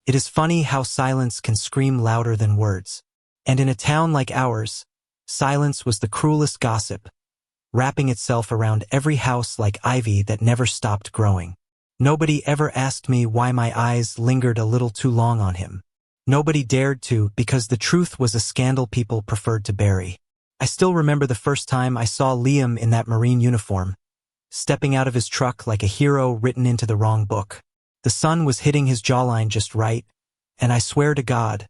It is funny how silence can scream louder than words. And in a town like ours, silence was the cruelest gossip, wrapping itself around every house like ivy that never stopped growing. Nobody ever asked me why my eyes lingered a little too long on him. Nobody dared to, because the truth was a scandal people preferred to bury. I still remember the first time I saw Liam in that Marine uniform, stepping out of his truck like a hero written into the wrong book. The sun was hitting his jawline just right, and I swear to God,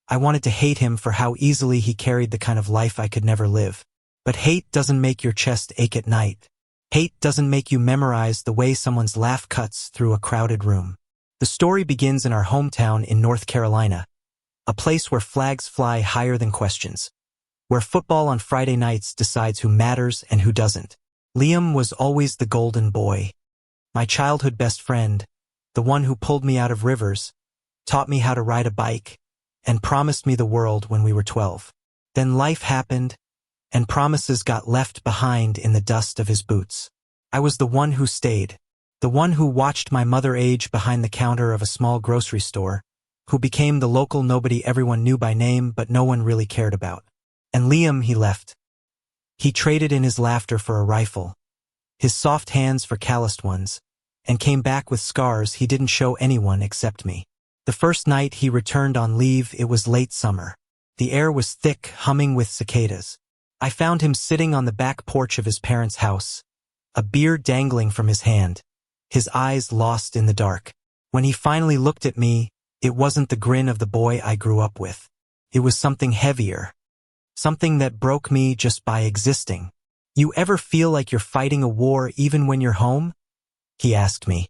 I wanted to hate him for how easily he carried the kind of life I could never live. But hate doesn't make your chest ache at night. Hate doesn't make you memorize the way someone's laugh cuts through a crowded room. The story begins in our hometown in North Carolina, a place where flags fly higher than questions, where football on Friday nights decides who matters and who doesn't. Liam was always the golden boy, my childhood best friend, the one who pulled me out of rivers, taught me how to ride a bike, and promised me the world when we were 12. Then life happened, and promises got left behind in the dust of his boots. I was the one who stayed, the one who watched my mother age behind the counter of a small grocery store, who became the local nobody everyone knew by name but no one really cared about. And Liam, he left. He traded in his laughter for a rifle, his soft hands for calloused ones, and came back with scars he didn't show anyone except me. The first night he returned on leave, it was late summer. The air was thick, humming with cicadas. I found him sitting on the back porch of his parents' house, a beer dangling from his hand, his eyes lost in the dark. When he finally looked at me, it wasn't the grin of the boy I grew up with. It was something heavier, something that broke me just by existing. "You ever feel like you're fighting a war even when you're home?" he asked me,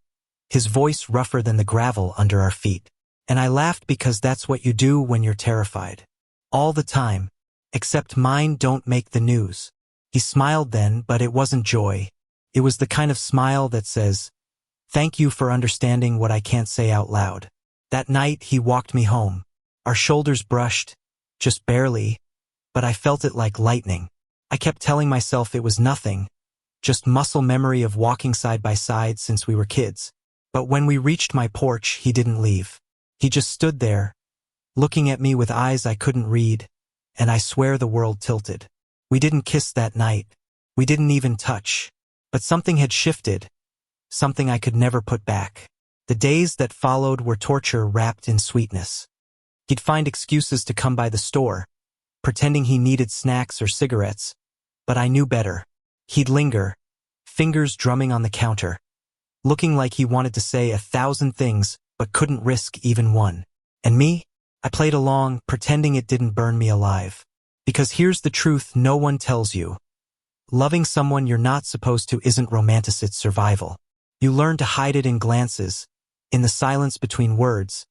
his voice rougher than the gravel under our feet. And I laughed because that's what you do when you're terrified. All the time. Except mine don't make the news. He smiled then, but it wasn't joy. It was the kind of smile that says, "Thank you for understanding what I can't say out loud." That night he walked me home. Our shoulders brushed, just barely, but I felt it like lightning. I kept telling myself it was nothing, just muscle memory of walking side by side since we were kids. But when we reached my porch, he didn't leave. He just stood there, looking at me with eyes I couldn't read, and I swear the world tilted. We didn't kiss that night. We didn't even touch. But something had shifted, something I could never put back. The days that followed were torture wrapped in sweetness. He'd find excuses to come by the store, pretending he needed snacks or cigarettes, but I knew better. He'd linger, fingers drumming on the counter, looking like he wanted to say 1,000 things, but couldn't risk even one. And me? I played along, pretending it didn't burn me alive. Because here's the truth no one tells you. Loving someone you're not supposed to isn't romantic, it's survival. You learn to hide it in glances, in the silence between words,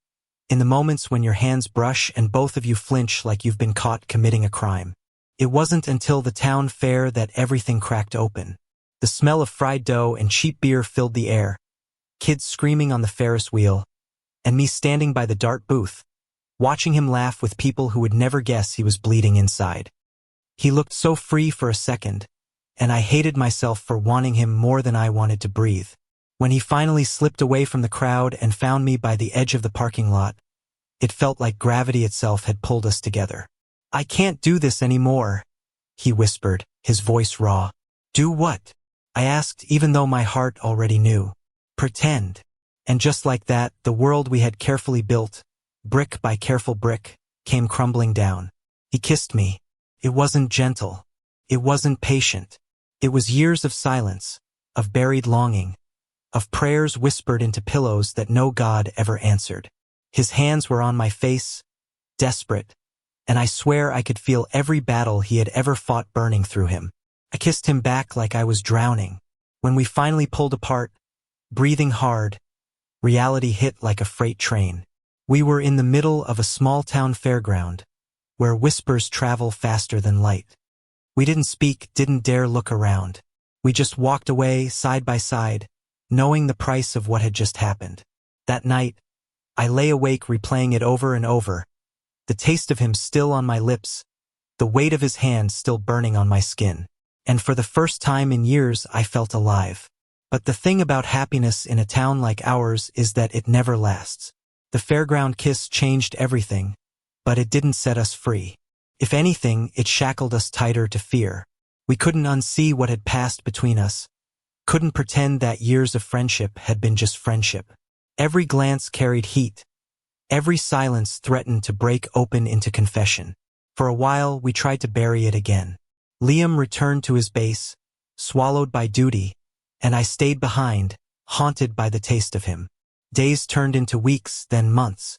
in the moments when your hands brush and both of you flinch like you've been caught committing a crime. It wasn't until the town fair that everything cracked open. The smell of fried dough and cheap beer filled the air, kids screaming on the Ferris wheel, and me standing by the dart booth, watching him laugh with people who would never guess he was bleeding inside. He looked so free for a second, and I hated myself for wanting him more than I wanted to breathe. When he finally slipped away from the crowd and found me by the edge of the parking lot, it felt like gravity itself had pulled us together. "I can't do this anymore," he whispered, his voice raw. "Do what?" I asked, even though my heart already knew. "Pretend." And just like that, the world we had carefully built, brick by careful brick, came crumbling down. He kissed me. It wasn't gentle. It wasn't patient. It was years of silence, of buried longing, of prayers whispered into pillows that no God ever answered. His hands were on my face, desperate, and I swear I could feel every battle he had ever fought burning through him. I kissed him back like I was drowning. When we finally pulled apart, breathing hard, reality hit like a freight train. We were in the middle of a small-town fairground, where whispers travel faster than light. We didn't speak, didn't dare look around. We just walked away, side by side, knowing the price of what had just happened. That night, I lay awake replaying it over and over, the taste of him still on my lips, the weight of his hand still burning on my skin. And for the first time in years, I felt alive. But the thing about happiness in a town like ours is that it never lasts. The fairground kiss changed everything, but it didn't set us free. If anything, it shackled us tighter to fear. We couldn't unsee what had passed between us, couldn't pretend that years of friendship had been just friendship. Every glance carried heat. Every silence threatened to break open into confession. For a while, we tried to bury it again. Liam returned to his base, swallowed by duty, and I stayed behind, haunted by the taste of him. Days turned into weeks, then months.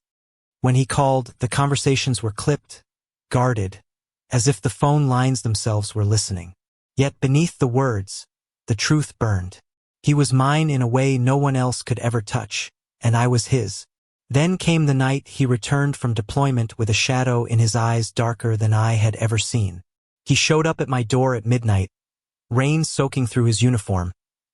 When he called, the conversations were clipped, guarded, as if the phone lines themselves were listening. Yet beneath the words, the truth burned. He was mine in a way no one else could ever touch, and I was his. Then came the night he returned from deployment with a shadow in his eyes darker than I had ever seen. He showed up at my door at midnight, rain soaking through his uniform,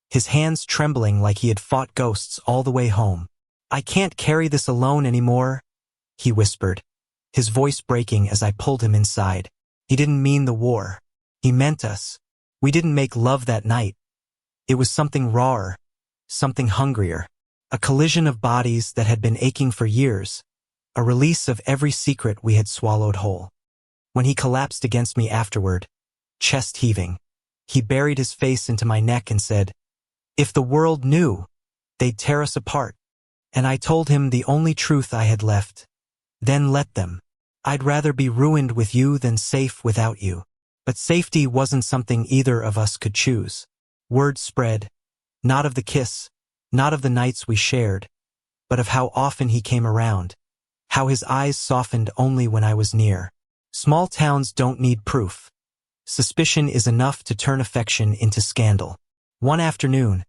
his hands trembling like he had fought ghosts all the way home. "I can't carry this alone anymore," he whispered, his voice breaking as I pulled him inside. He didn't mean the war. He meant us. We didn't make love that night. It was something rawer, something hungrier. A collision of bodies that had been aching for years, a release of every secret we had swallowed whole. When he collapsed against me afterward, chest heaving, he buried his face into my neck and said, "If the world knew, they'd tear us apart." And I told him the only truth I had left. Then let them. I'd rather be ruined with you than safe without you. But safety wasn't something either of us could choose. Word spread, not of the kiss, not of the nights we shared, but of how often he came around, how his eyes softened only when I was near. Small towns don't need proof. Suspicion is enough to turn affection into scandal. One afternoon,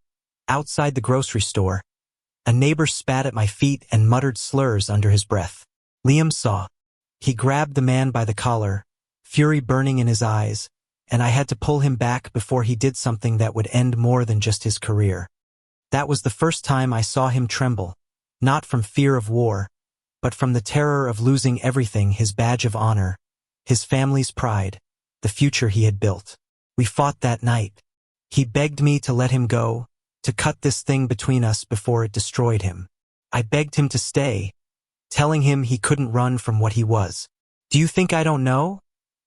outside the grocery store, a neighbor spat at my feet and muttered slurs under his breath. Liam saw. He grabbed the man by the collar, fury burning in his eyes, and I had to pull him back before he did something that would end more than just his career. That was the first time I saw him tremble, not from fear of war, but from the terror of losing everything: his badge of honor, his family's pride, the future he had built. We fought that night. He begged me to let him go, to cut this thing between us before it destroyed him. I begged him to stay, telling him he couldn't run from what he was. "Do you think I don't know?"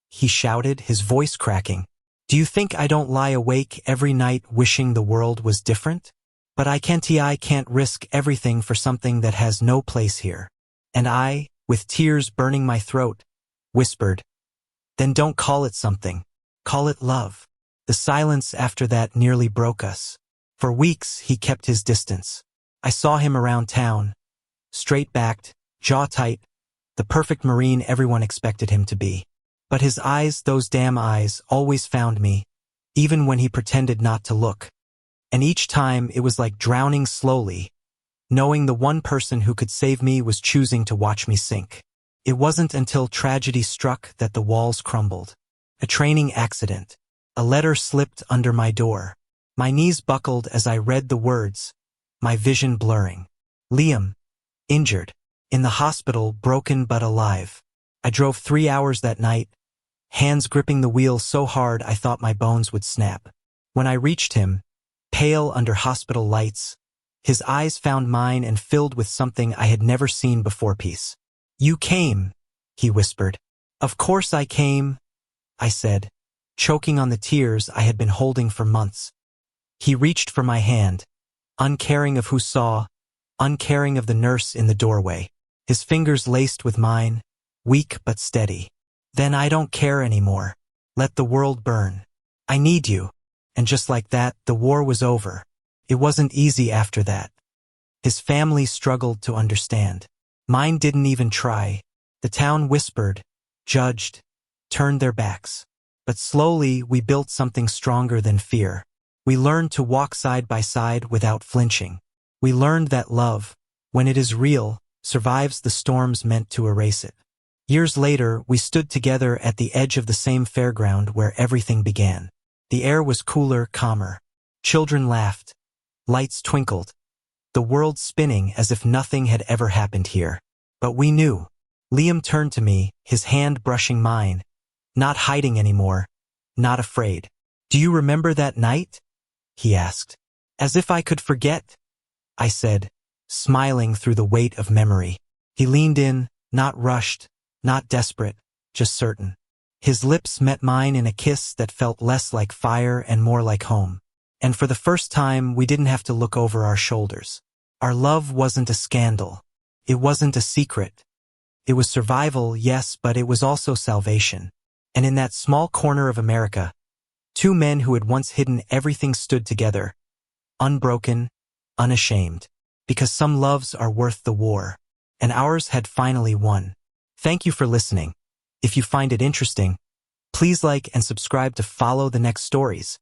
he shouted, his voice cracking. "Do you think I don't lie awake every night wishing the world was different? But I can't risk everything for something that has no place here." And I, with tears burning my throat, whispered, "Then don't call it something. Call it love." The silence after that nearly broke us. For weeks he kept his distance. I saw him around town, straight-backed, jaw tight, the perfect Marine everyone expected him to be. But his eyes, those damn eyes, always found me, even when he pretended not to look. And each time it was like drowning slowly, knowing the one person who could save me was choosing to watch me sink. It wasn't until tragedy struck that the walls crumbled. A training accident. A letter slipped under my door. My knees buckled as I read the words, my vision blurring. Liam, injured, in the hospital, broken but alive. I drove 3 hours that night, hands gripping the wheel so hard I thought my bones would snap. When I reached him, pale under hospital lights, his eyes found mine and filled with something I had never seen before: peace. "You came," he whispered. "Of course I came," I said, choking on the tears I had been holding for months. He reached for my hand, uncaring of who saw, uncaring of the nurse in the doorway, his fingers laced with mine, weak but steady. "Then I don't care anymore. Let the world burn. I need you." And just like that, the war was over. It wasn't easy after that. His family struggled to understand. Mine didn't even try. The town whispered, judged, turned their backs. But slowly we built something stronger than fear. We learned to walk side by side without flinching. We learned that love, when it is real, survives the storms meant to erase it. Years later, we stood together at the edge of the same fairground where everything began. The air was cooler, calmer. Children laughed. Lights twinkled. The world spinning as if nothing had ever happened here. But we knew. Liam turned to me, his hand brushing mine, not hiding anymore, not afraid. "Do you remember that night?" he asked. "As if I could forget," I said, smiling through the weight of memory. He leaned in, not rushed, not desperate, just certain. His lips met mine in a kiss that felt less like fire and more like home. And for the first time, we didn't have to look over our shoulders. Our love wasn't a scandal. It wasn't a secret. It was survival, yes, but it was also salvation. And in that small corner of America, two men who had once hidden everything stood together, unbroken, unashamed. Because some loves are worth the war. And ours had finally won. Thank you for listening. If you find it interesting, please like and subscribe to follow the next stories.